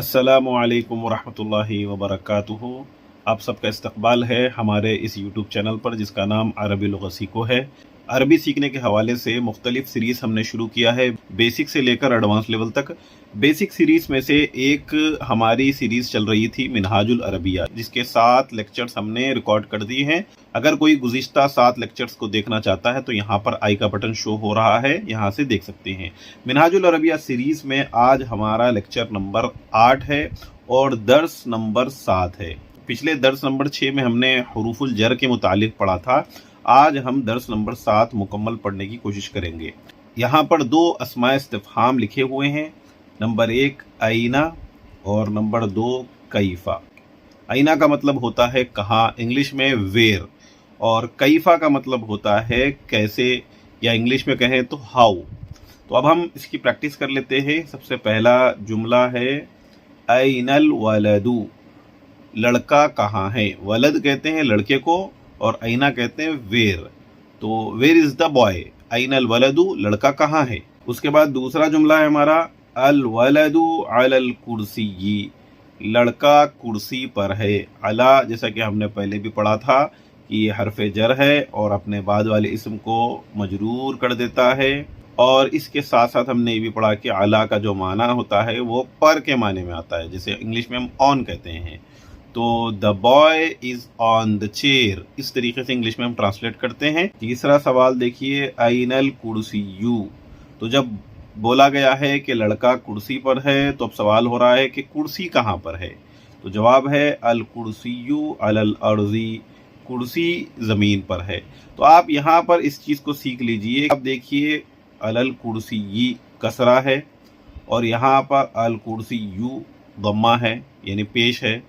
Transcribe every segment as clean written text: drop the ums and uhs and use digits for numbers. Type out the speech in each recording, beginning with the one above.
अस्सलामुअलैकुम वरहमतुल्लाहि वबरकातुहू। आप सबका इस्तकबाल है हमारे इस यूट्यूब चैनल पर जिसका नाम अरबी लुग़त सीखो है। अरबी सीखने के हवाले से मुख्तलिफ सीरीज़ हमने शुरू किया है, बेसिक से लेकर एडवांस लेवल तक। बेसिक सीरीज़ में से एक हमारी सीरीज़ चल रही थी मिनहाजुल अरबिया, जिसके 7 लेक्चर्स हमने रिकॉर्ड कर दिए हैं। अगर कोई गुज़िश्ता 7 लेक्चर्स को देखना चाहता है तो यहाँ पर आई का बटन शो हो रहा है, यहाँ से देख सकते हैं। मिनहाजुल अरबिया सीरीज़ में आज हमारा लेक्चर नंबर 8 है और दर्स नंबर 7 है। पिछले दर्स नंबर 6 में हमने हुरूफुल जर के मुतालिक पढ़ा था। आज हम दर्स नंबर 7 मुकम्मल पढ़ने की कोशिश करेंगे। यहाँ पर 2 अस्माए इस्तिफ़हाम लिखे हुए हैं, नंबर 1 आईना और नंबर 2 कैफ़ा। आईना का मतलब होता है कहाँ, इंग्लिश में वेयर, और कैफ़ा का मतलब होता है कैसे, या इंग्लिश में कहें तो हाउ। तो अब हम इसकी प्रैक्टिस कर लेते हैं। सबसे पहला जुमला है ऐनल वलदू, लड़का कहाँ है। वलद कहते हैं लड़के को और ऐना कहते हैं वेयर। तो वेयर इज़ द बॉय, ऐनल वलदू, लड़का कहाँ है। उसके बाद दूसरा जुमला है हमारा अल वलदू अलल कुर्सी, लड़का कुर्सी पर है। अला, जैसा कि हमने पहले भी पढ़ा था कि ये हरफ जर है और अपने बाद वाले इसम को मजरूर कर देता है। और इसके साथ साथ हमने ये भी पढ़ा कि अला का जो माना होता है वो पर के माने में आता है, जैसे इंग्लिश में हम ऑन कहते हैं। तो the boy is on the chair, इस तरीके से इंग्लिश में हम ट्रांसलेट करते हैं। तीसरा सवाल देखिए ऐनल कुर्सियू। तो जब बोला गया है कि लड़का कुर्सी पर है तो अब सवाल हो रहा है कि कुर्सी कहाँ पर है। तो जवाब है अल कुर्सियू अलल अर्ज़ी, कुर्सी ज़मीन पर है। तो आप यहाँ पर इस चीज़ को सीख लीजिए। अब देखिए अलल कुर्सी कसरा है और यहाँ पर अल कुर्सियू दम्मा है, यानी पेश है।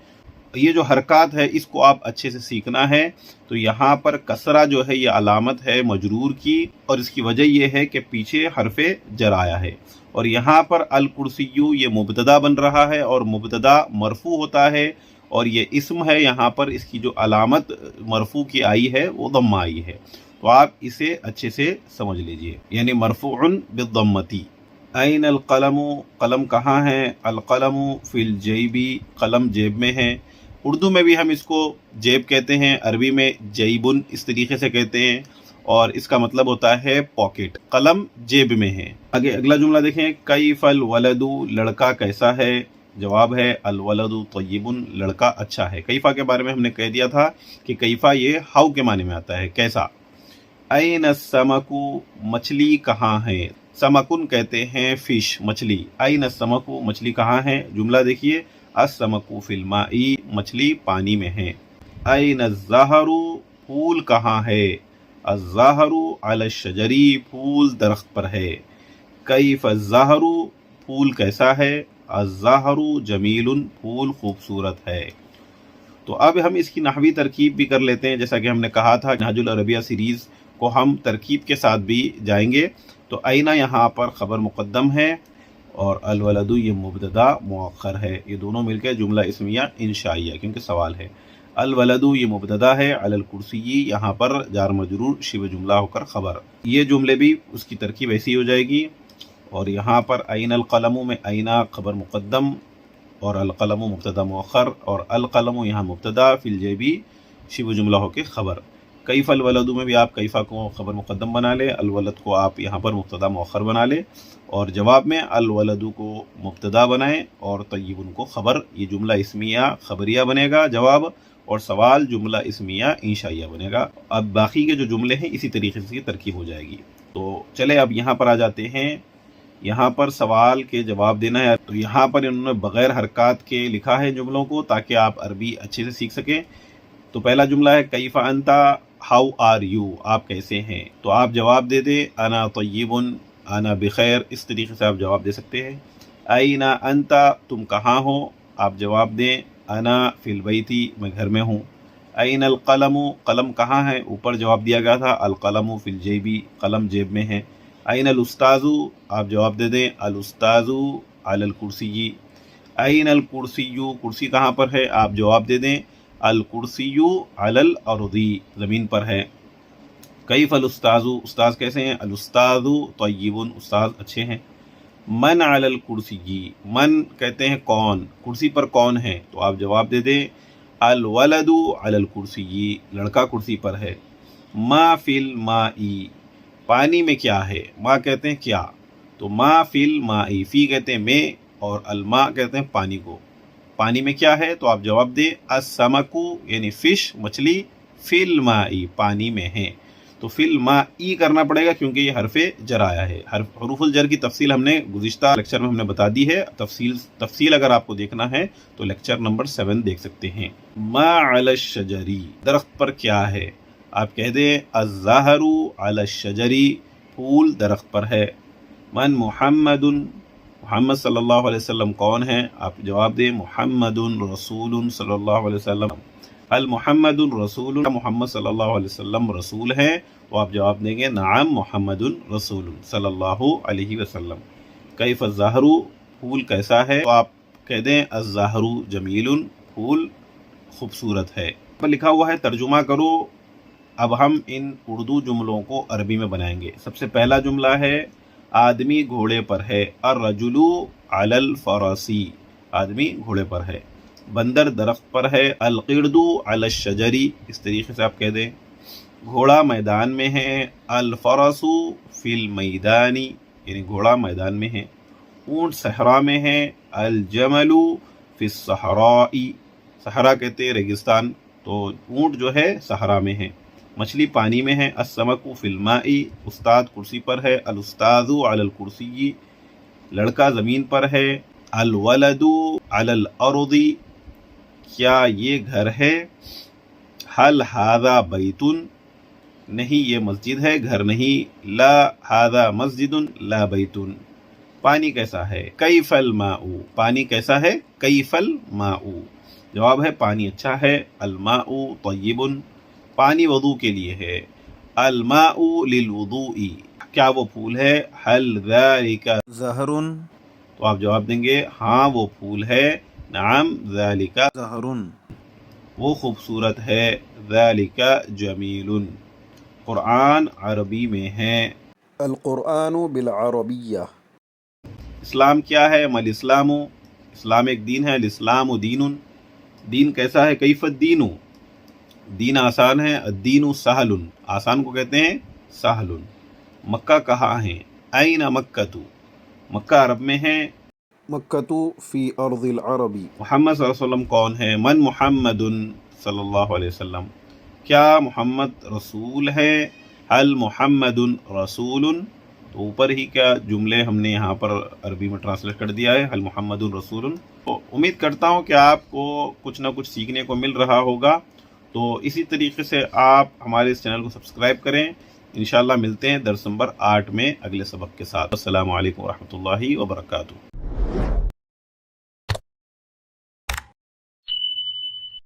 ये जो हरकत है इसको आप अच्छे से सीखना है। तो यहाँ पर कसरा जो है ये अलामत है मजरूर की, और इसकी वजह ये है कि पीछे हरफे जर आया है। और यहाँ पर अल कुर्सियू ये मुब्तदा बन रहा है और मुब्तदा मरफू होता है, और ये इस्म है। यहाँ पर इसकी जो अलामत मरफू की आई है वो दम्मा आई है। तो आप इसे अच्छे से समझ लीजिए, यानी मरफूउन बिद्दम्मती। ऐन अल कलमु, कलम कहाँ है। अल कलमु फिल जेबी, कलम जेब में है। उर्दू में भी हम इसको जेब कहते हैं, अरबी में जैबुन इस तरीके से कहते हैं, और इसका मतलब होता है पॉकेट। कलम जेब में है। आगे अगला जुमला देखें, कैफल वलदू, लड़का कैसा है। जवाब है अल वलदू तय्यिबुन, लड़का अच्छा है। कैफा के बारे में हमने कह दिया था कि कैफा ये हाउ के माने में आता है, कैसा। ऐन समकु, मछली कहाँ है। समकुन कहते हैं फिश, मछली। ऐन समकु, मछली कहाँ है। जुमला देखिए अस्समकु फिल माई, मछली पानी में है। ऐन अज़्ज़हरु, फूल कहाँ है। अज़्ज़हरु अला शजरी, फूल दरख्त पर है। कैफ अज़्ज़हरु, फूल कैसा है। अज़्ज़हरु जमीलुन, फूल खूबसूरत है। तो अब हम इसकी नहवी तरकीब भी कर लेते हैं। जैसा कि हमने कहा था मिनहाजुल अरबिया सीरीज़ को हम तरकीब के साथ भी जाएंगे। तो ऐना यहाँ पर ख़बर मुक़द्दम है और अल वलदू ये मुब्तदा मुअख्खर है। ये दोनों मिलकर जुमला इस्मिया इंशाइया, क्योंकि सवाल है। अल वलदू ये मुब्तदा है, अलल कुर्सी यहाँ पर जार मजरूर शिव जुमला होकर ख़बर। ये जुमले भी उसकी तरकीब ऐसी हो जाएगी। और यहाँ पर ऐन अल कलमु में ऐना ख़बर मुक़द्दम और अल कलमु मुब्तदा मुअख्खर, और अल कलमु यहाँ मुब्तदा फिल जेबी शिव जुमला होकर ख़बर। कैफ़ अल वलदू में भी आप कैफ़ा को ख़बर मुक़द्दम बना ले, अल वलद को आप यहाँ पर मुब्तदा मुअख्खर बना ले, और जवाब में अल वलदू को मुब्तदा बनाएं और तय्यिबुन को ख़बर। ये जुमला इस्मिया ख़बरिया बनेगा जवाब, और सवाल जुमला इस्मिया इंशाइया बनेगा। अब बाकी के जो जुमले हैं इसी तरीके से तरकीब हो जाएगी। तो चले अब यहाँ पर आ जाते हैं। यहाँ पर सवाल के जवाब देना है। तो यहाँ पर इन्होंने बग़ैर हरकत के लिखा है जुमलों को, ताकि आप अरबी अच्छे से सीख सकें। तो पहला जुमला है कैफ़ा अंता, हाउ आर यू, आप कैसे हैं। तो आप जवाब दे दें अना तय्यिबुन, अना बिखैर, इस तरीके से आप जवाब दे सकते हैं। ऐना अंता, तुम कहाँ हो, आप जवाब दें अना फिल बैती, मैं घर में हूँ। ऐन अल कलमु, कलम कहाँ है, ऊपर जवाब दिया गया था अल कलमु फिल जेबी, कलम जेब में है। ऐन अल उस्ताज़ु, आप जवाब दे दें अल उस्ताज़ु अलल कुर्सी। ऐन अल कुर्सियू, कुर्सी कहाँ पर है, आप जवाब दे दें अल कुर्सियू अलल अर्दी, ज़मीन पर है। कैफ़ल उस्ताज़ु, उस्ताज़ कैसे हैं। अल उस्ताज़ु तय्यिबुन, उस्ताज़ अच्छे हैं। من علی الکرسی، من کہتے ہیں کون، کرسی پر کون ہے، تو آپ جواب دے دیں الولد علی الکرسی، لڑکا کرسی پر ہے۔ ما فی الماء، پانی میں کیا ہے، ما کہتے ہیں کیا، تو ما فی الماء، فی کہتے ہیں میں، اور الماء کہتے ہیں پانی کو، پانی میں کیا ہے، تو آپ جواب دیں السمک یعنی فش، مچھلی، فی الماء پانی میں ہے۔ تو فی الماء کرنا پڑے گا کیونکہ یہ حرف جر آیا ہے۔ حروف الجر کی تفصیل ہم نے گزشتہ لیکچر میں ہم نے بتا دی ہے، تفصیل اگر آپ کو دیکھنا ہے تو لیکچر نمبر 7 دیکھ سکتے ہیں۔ ما علی الشجر، درخت پر کیا ہے، آپ کہہ دیں الزہر علی الشجر، پھول درخت پر ہے۔ من محمد، محمد صلی اللہ علیہ وسلم کون ہیں، آپ جواب دیں محمد رسول صلی اللہ علیہ وسلم۔ المحمد الرسول، محمد صلی اللہ علیہ وسلم رسول ہیں، تو آپ جواب دیں گے نعم محمد رسول صلی اللہ علیہ وسلم۔ کیف الزہر، پھول کیسا ہے، تو آپ کہہ دیں الزہر جمیل، پھول خوبصورت ہے۔ پر لکھا ہوا ہے ترجمہ کرو، اب ہم ان اردو جملوں کو عربی میں بنائیں گے۔ سب سے پہلا جملہ ہے آدمی گھوڑے پر ہے، الرجل علی الفرس، آدمی گھوڑے پر ہے۔ بندر درخت پر ہے، القرد علی الشجر، اس طریقے سے آپ کہہ دیں۔ گھوڑا میدان میں ہے، الفرس فی المیدان، یعنی گھوڑا میدان میں ہے۔ اونٹ صحرا میں ہے، الجمل فی الصحراء، صحرا کہتے ہیں ریگستان، تو اونٹ جو ہے صحرا میں ہے۔ مچھلی پانی میں ہے، السمک فی الماء، استاد کرسی پر ہے، الاستاذ علی الکرسی، لڑکا زمین پر ہے۔ الولد علی الارض، کیا یہ گھر ہے۔ حل ھذا بیت، نہیں یہ مسجد ہے، گھر نہیں۔ لا ھذا مسجد لا بیت، پانی کیسا ہے۔ کیف الماء، پانی کیسا ہے، کیف الماء، جواب ہے پانی اچھا ہے۔ الماء طیب، پانی وضو کے لیے ہے۔ الماء للوضوء، کیا وہ پھول ہے۔ حل ذالک زہر، تو آپ جواب دیں گے ہاں وہ پھول ہے۔ نعم ذالک زہر، وہ خوبصورت ہے۔ ذالک جمیل، قرآن عربی میں ہے۔ القرآن بالعربیہ۔ اسلام کیا ہے، مل اسلام، اسلام ایک دین ہے، الاسلام دین، دین کیسا ہے۔ کیف الدین، دین آسان ہے، الدین سہل، آسان کو کہتے ہیں سہل۔ مکہ کہاں ہے، این مکہ، مکہ عرب میں ہے۔ مکہ فی ارض العرب، محمد صلی اللہ علیہ وسلم کون ہے، من محمد صلی اللہ علیہ وسلم، کیا محمد رسول ہے۔ حل محمد رسول، تو اوپر ہی کیا جملے ہم نے یہاں پر عربی میں ٹرانسلیٹ کر دیا ہے، حل محمد رسول۔ تو امید کرتا ہوں کہ آپ کو کچھ نہ کچھ سیکھنے کو مل رہا ہوگا، تو اسی طریقے سے آپ ہمارے اس چینل کو سبسکرائب کریں۔ انشاءاللہ ملتے ہیں درس نمبر 8 میں اگلے سبق کے ساتھ۔ السلام علیکم ورحمۃ اللہ وبرکاتہ۔